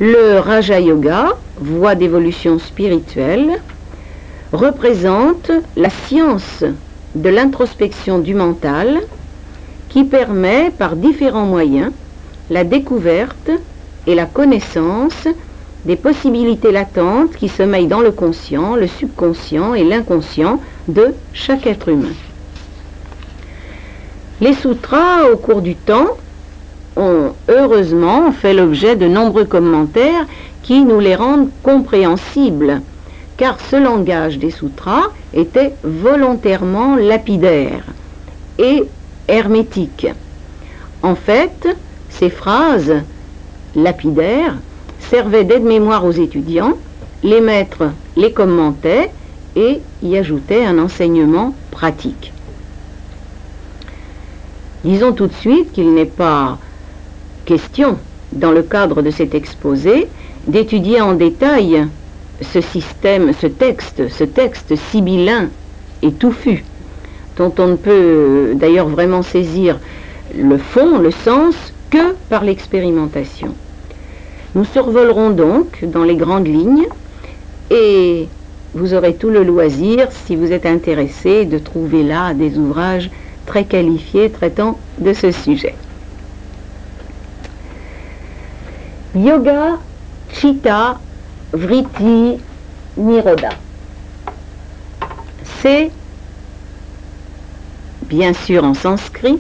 Le Raja Yoga, voie d'évolution spirituelle, représente la science de l'introspection du mental qui permet par différents moyens la découverte et la connaissance des possibilités latentes qui sommeillent dans le conscient, le subconscient et l'inconscient de chaque être humain. Les sutras, au cours du temps, ont heureusement fait l'objet de nombreux commentaires qui nous les rendent compréhensibles, car ce langage des sutras était volontairement lapidaire et hermétique. En fait, ces phrases lapidaires servaient d'aide-mémoire aux étudiants, les maîtres les commentaient et y ajoutaient un enseignement pratique. Disons tout de suite qu'il n'est pas question, dans le cadre de cet exposé, d'étudier en détail ce système, ce texte sibyllin et touffu, dont on ne peut d'ailleurs vraiment saisir le fond, le sens, que par l'expérimentation. Nous survolerons donc dans les grandes lignes et vous aurez tout le loisir, si vous êtes intéressé, de trouver là des ouvrages très qualifiés traitant de ce sujet. Yoga, Chitta, Vritti, Nirodha. C'est, bien sûr en sanskrit,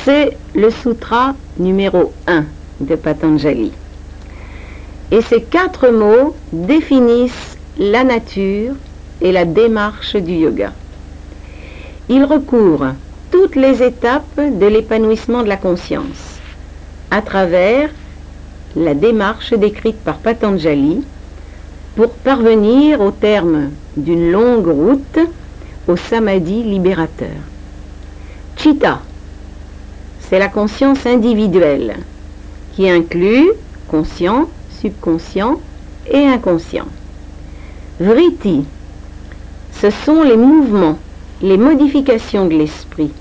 c'est le sutra numéro 1 de Patanjali. Et ces 4 mots définissent la nature et la démarche du yoga. Ils recouvrent toutes les étapes de l'épanouissement de la conscience à travers la démarche décrite par Patanjali pour parvenir au terme d'une longue route au samadhi libérateur. Chitta, c'est la conscience individuelle qui inclut conscient, subconscient et inconscient. Vritti, ce sont les mouvements, les modifications de l'esprit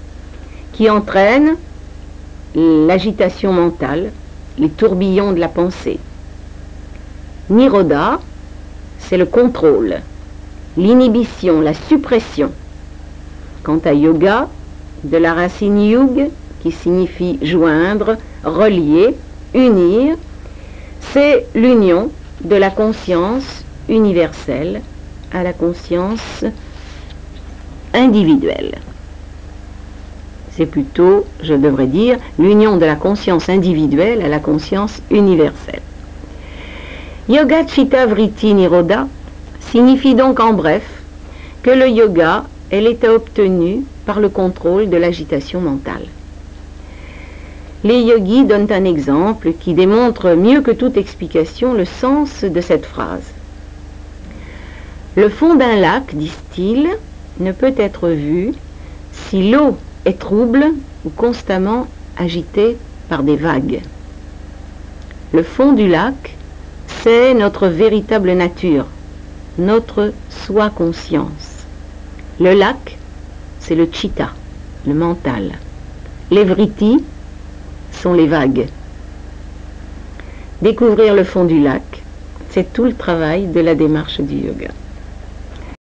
qui entraînent l'agitation mentale, les tourbillons de la pensée. Nirodha, c'est le contrôle, l'inhibition, la suppression. Quant à yoga, de la racine yug, qui signifie joindre, relier, unir, c'est l'union de la conscience universelle à la conscience individuelle. C'est plutôt, je devrais dire, l'union de la conscience individuelle à la conscience universelle. Yoga Chitta Vritti Nirodha signifie donc en bref que le yoga est l'état obtenu par le contrôle de l'agitation mentale. Les yogis donnent un exemple qui démontre mieux que toute explication le sens de cette phrase. Le fond d'un lac, disent-ils, ne peut être vu si l'eau est trouble ou constamment agitée par des vagues. Le fond du lac, c'est notre véritable nature, notre soi-conscience. Le lac, c'est le chitta, le mental. Les vrittis sont les vagues. Découvrir le fond du lac, c'est tout le travail de la démarche du yoga.